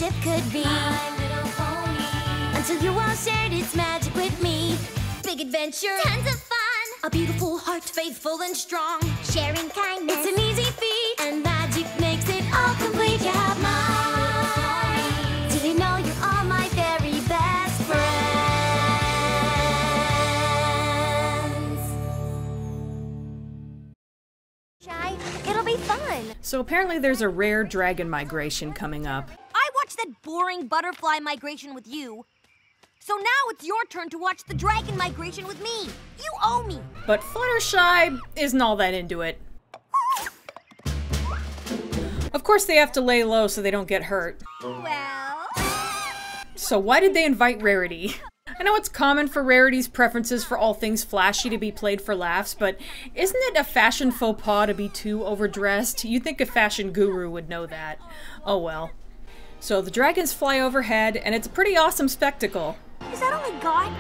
friendship could be. My little pony. Until you all shared its magic with me. Big adventure. Tons of fun. A beautiful heart, faithful and strong. Sharing kindness. It's an easy feat. And magic makes it all complete. You have mine. Did you know you're all my very best friends? Shy, it'll be fun. So apparently there's a rare dragon migration coming up. I watched that boring butterfly migration with you. So now it's your turn to watch the dragon migration with me. You owe me. But Fluttershy isn't all that into it. Of course they have to lay low so they don't get hurt. Well... So why did they invite Rarity? I know it's common for Rarity's preferences for all things flashy to be played for laughs, but isn't it a fashion faux pas to be too overdressed? You'd think a fashion guru would know that. Oh well. So the dragons fly overhead, and it's a pretty awesome spectacle. Is that only God?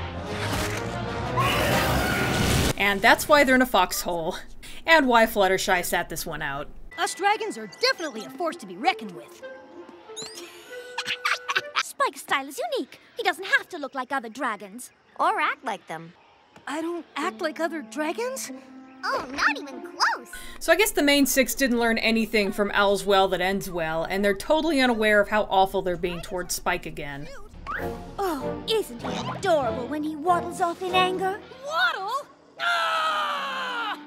And that's why they're in a foxhole. And why Fluttershy sat this one out. Us dragons are definitely a force to be reckoned with. Spike's style is unique. He doesn't have to look like other dragons. Or act like them. I don't act like other dragons? Oh, not even close. So I guess the main six didn't learn anything from All's Well That Ends Well, and they're totally unaware of how awful they're being towards Spike again. Oh, isn't he adorable when he waddles off in anger? Waddle? Ah!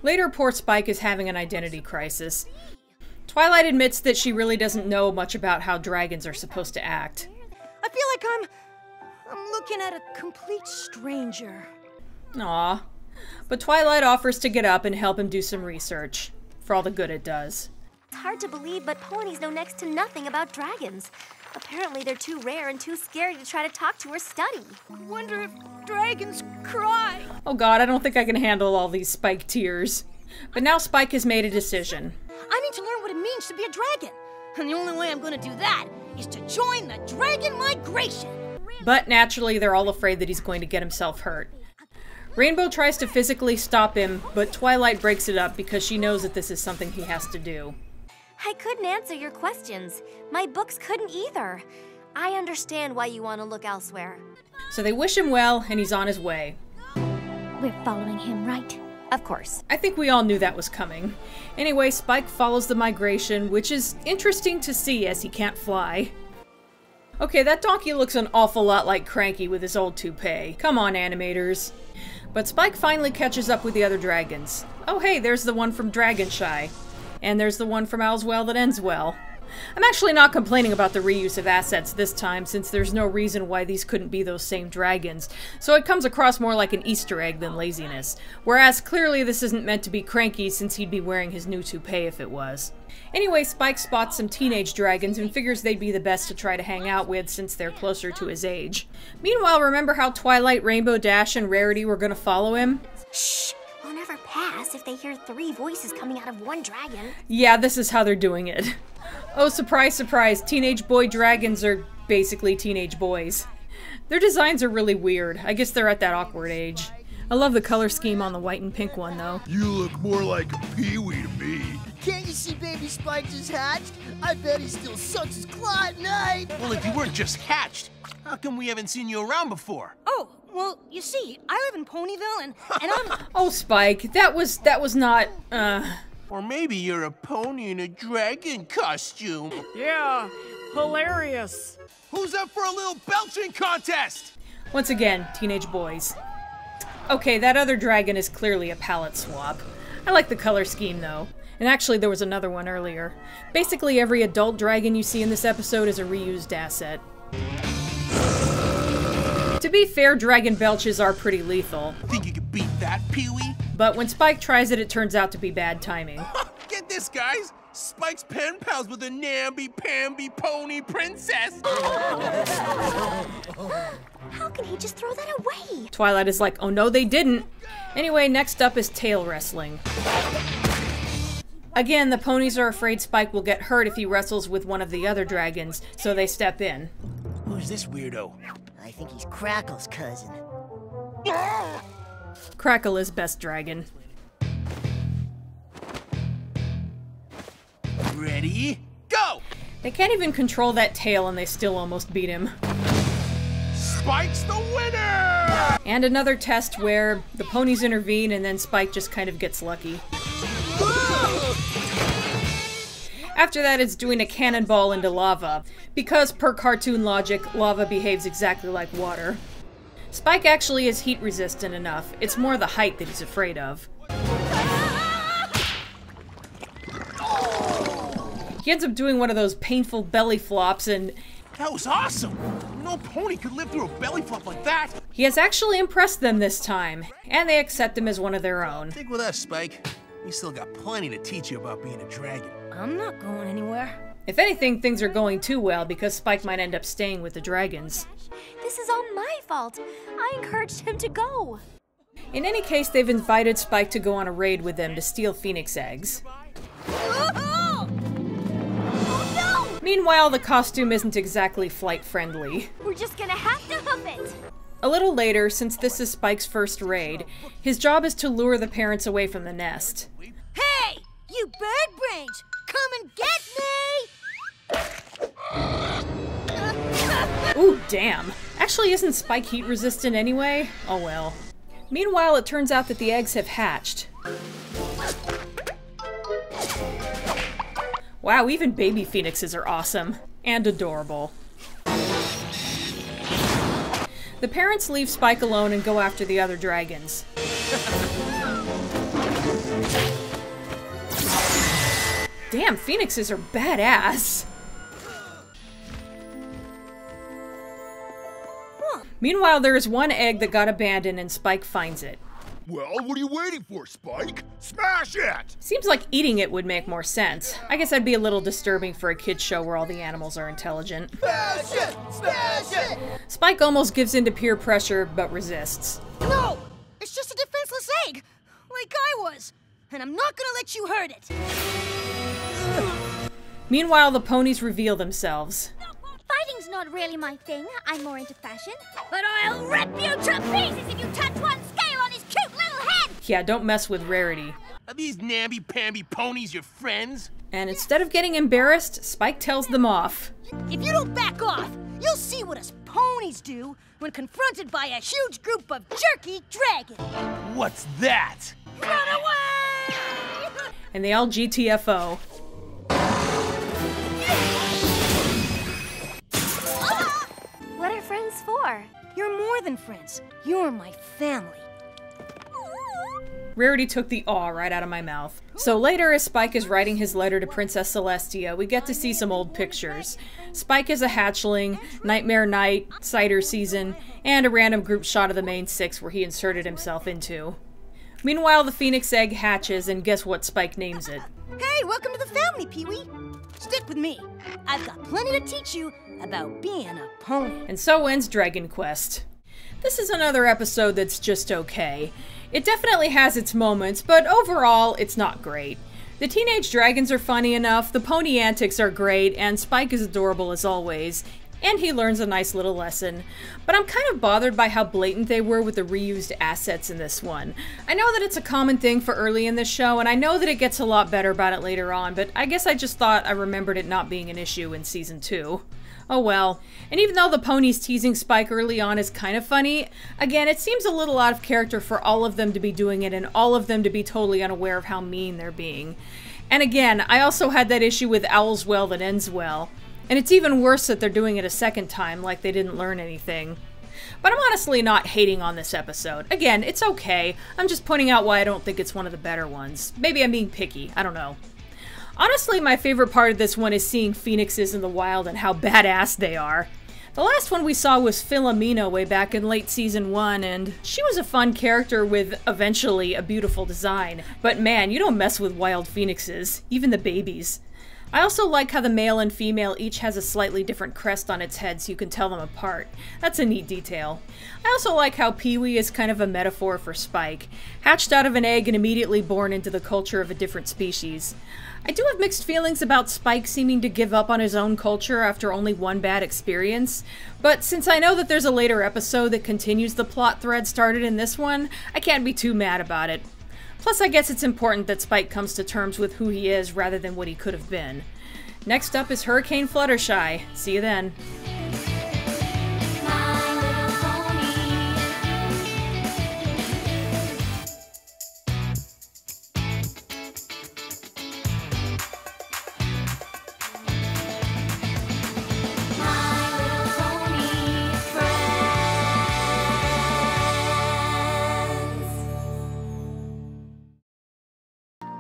Later, poor Spike is having an identity crisis. Twilight admits that she really doesn't know much about how dragons are supposed to act. I feel like I'm looking at a complete stranger. Aw. But Twilight offers to get up and help him do some research, for all the good it does. It's hard to believe, but ponies know next to nothing about dragons. Apparently they're too rare and too scary to try to talk to or study. Wonder if dragons cry. Oh god, I don't think I can handle all these Spike tears. But now Spike has made a decision. I need to learn what it means to be a dragon. And the only way I'm gonna do that is to join the dragon migration. But naturally, they're all afraid that he's going to get himself hurt. Rainbow tries to physically stop him, but Twilight breaks it up because she knows that this is something he has to do. I couldn't answer your questions. My books couldn't either. I understand why you want to look elsewhere. So they wish him well, and he's on his way. We're following him, right? Of course. I think we all knew that was coming. Anyway, Spike follows the migration, which is interesting to see as he can't fly. Okay, that donkey looks an awful lot like Cranky with his old toupee. Come on, animators. But Spike finally catches up with the other dragons. Oh hey, there's the one from Dragonshy. And there's the one from All's Well That Ends Well. I'm actually not complaining about the reuse of assets this time, since there's no reason why these couldn't be those same dragons, so it comes across more like an Easter egg than laziness. Whereas clearly this isn't meant to be Cranky, since he'd be wearing his new toupee if it was. Anyway, Spike spots some teenage dragons and figures they'd be the best to try to hang out with since they're closer to his age. Meanwhile, remember how Twilight, Rainbow Dash, and Rarity were gonna follow him? Shh! We'll never pass if they hear 3 voices coming out of one dragon. Yeah, this is how they're doing it. Oh, surprise, surprise, teenage boy dragons are basically teenage boys. Their designs are really weird. I guess they're at that awkward age. I love the color scheme on the white and pink one, though. You look more like a peewee to me. Can't you see baby Spike just hatched? I bet he still sucks his claw at night. Well, if you weren't just hatched, how come we haven't seen you around before? Oh, well, you see, I live in Ponyville and I'm... Oh, Spike, that was not, Or maybe you're a pony in a dragon costume. Yeah, hilarious. Who's up for a little belching contest? Once again, teenage boys. Okay, that other dragon is clearly a palette swap. I like the color scheme, though. And actually, there was another one earlier. Basically, every adult dragon you see in this episode is a reused asset. To be fair, dragon belches are pretty lethal. Think you could beat that, Pee-wee? But when Spike tries it, it turns out to be bad timing. Get this, guys! Spike's pen pals with a namby-pamby pony princess! How can he just throw that away? Twilight is like, oh no they didn't. Anyway, next up is tail wrestling. Again, the ponies are afraid Spike will get hurt if he wrestles with one of the other dragons, so they step in. Who's this weirdo? I think he's Crackle's cousin. Crackle is best dragon. Ready? Go! They can't even control that tail and they still almost beat him. Spike's the winner! And another test where the ponies intervene and then Spike just kind of gets lucky. After that, it's doing a cannonball into lava, because per cartoon logic, lava behaves exactly like water. Spike actually is heat resistant enough. It's more the height that he's afraid of. He ends up doing one of those painful belly flops and... That was awesome! No pony could live through a belly flop like that! He has actually impressed them this time, and they accept him as one of their own. Stick with us, Spike. We still got plenty to teach you about being a dragon. I'm not going anywhere. If anything, things are going too well because Spike might end up staying with the dragons. This is all my fault. I encouraged him to go. In any case, they've invited Spike to go on a raid with them to steal phoenix eggs. Oh, no! Meanwhile, the costume isn't exactly flight-friendly. We're just gonna have to hoof it. A little later, since this is Spike's first raid, his job is to lure the parents away from the nest. Hey, you bird brains! Come and get me! Ooh, damn. Actually, isn't Spike heat resistant anyway? Oh well. Meanwhile, it turns out that the eggs have hatched. Wow, even baby phoenixes are awesome. And adorable. The parents leave Spike alone and go after the other dragons. Damn, phoenixes are badass! Meanwhile, there is one egg that got abandoned and Spike finds it. Well, what are you waiting for, Spike? Smash it! Seems like eating it would make more sense. I guess that'd be a little disturbing for a kid's show where all the animals are intelligent. Smash it! Smash it! Spike almost gives in to peer pressure, but resists. No! It's just a defenseless egg! Like I was! And I'm not gonna let you hurt it! Meanwhile, the ponies reveal themselves. Fighting's not really my thing. I'm more into fashion. But I'll rip you to pieces if you touch one scale on his cute little head! Yeah, don't mess with Rarity. Are these namby-pamby ponies your friends? And instead of getting embarrassed, Spike tells them off. If you don't back off, you'll see what us ponies do when confronted by a huge group of jerky dragons. What's that? Run away! And they all GTFO. What are friends for? You're more than friends. You're my family. Rarity took the awe right out of my mouth. So later, as Spike is writing his letter to Princess Celestia, we get to see some old pictures. Spike is a hatchling, Nightmare Night, Cider Season, and a random group shot of the main six where he inserted himself into. Meanwhile, the phoenix egg hatches, and guess what Spike names it? Hey, welcome to the family, Pee-wee. Stick with me. I've got plenty to teach you about being a pony. And so ends Dragon Quest. This is another episode that's just okay. It definitely has its moments, but overall, it's not great. The teenage dragons are funny enough, the pony antics are great, and Spike is adorable as always, and he learns a nice little lesson. But I'm kind of bothered by how blatant they were with the reused assets in this one. I know that it's a common thing for early in this show, and I know that it gets a lot better about it later on, but I guess I just thought I remembered it not being an issue in Season 2. Oh well. And even though the ponies teasing Spike early on is kind of funny, again, it seems a little out of character for all of them to be doing it and all of them to be totally unaware of how mean they're being. And again, I also had that issue with Owl's Well That Ends Well. And it's even worse that they're doing it a second time, like they didn't learn anything. But I'm honestly not hating on this episode. Again, it's okay. I'm just pointing out why I don't think it's one of the better ones. Maybe I'm being picky, I don't know. Honestly, my favorite part of this one is seeing phoenixes in the wild and how badass they are. The last one we saw was Philomena way back in late Season 1, and she was a fun character with, eventually, a beautiful design. But man, you don't mess with wild phoenixes, even the babies. I also like how the male and female each has a slightly different crest on its head so you can tell them apart. That's a neat detail. I also like how Pee-wee is kind of a metaphor for Spike, hatched out of an egg and immediately born into the culture of a different species. I do have mixed feelings about Spike seeming to give up on his own culture after only one bad experience, but since I know that there's a later episode that continues the plot thread started in this one, I can't be too mad about it. Plus, I guess it's important that Spike comes to terms with who he is rather than what he could have been. Next up is Hurricane Fluttershy. See you then. My Little Pony. My Little Pony friends.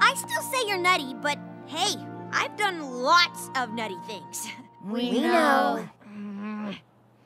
I still say you're nutty, but hey, I've done lots of nutty things. We know.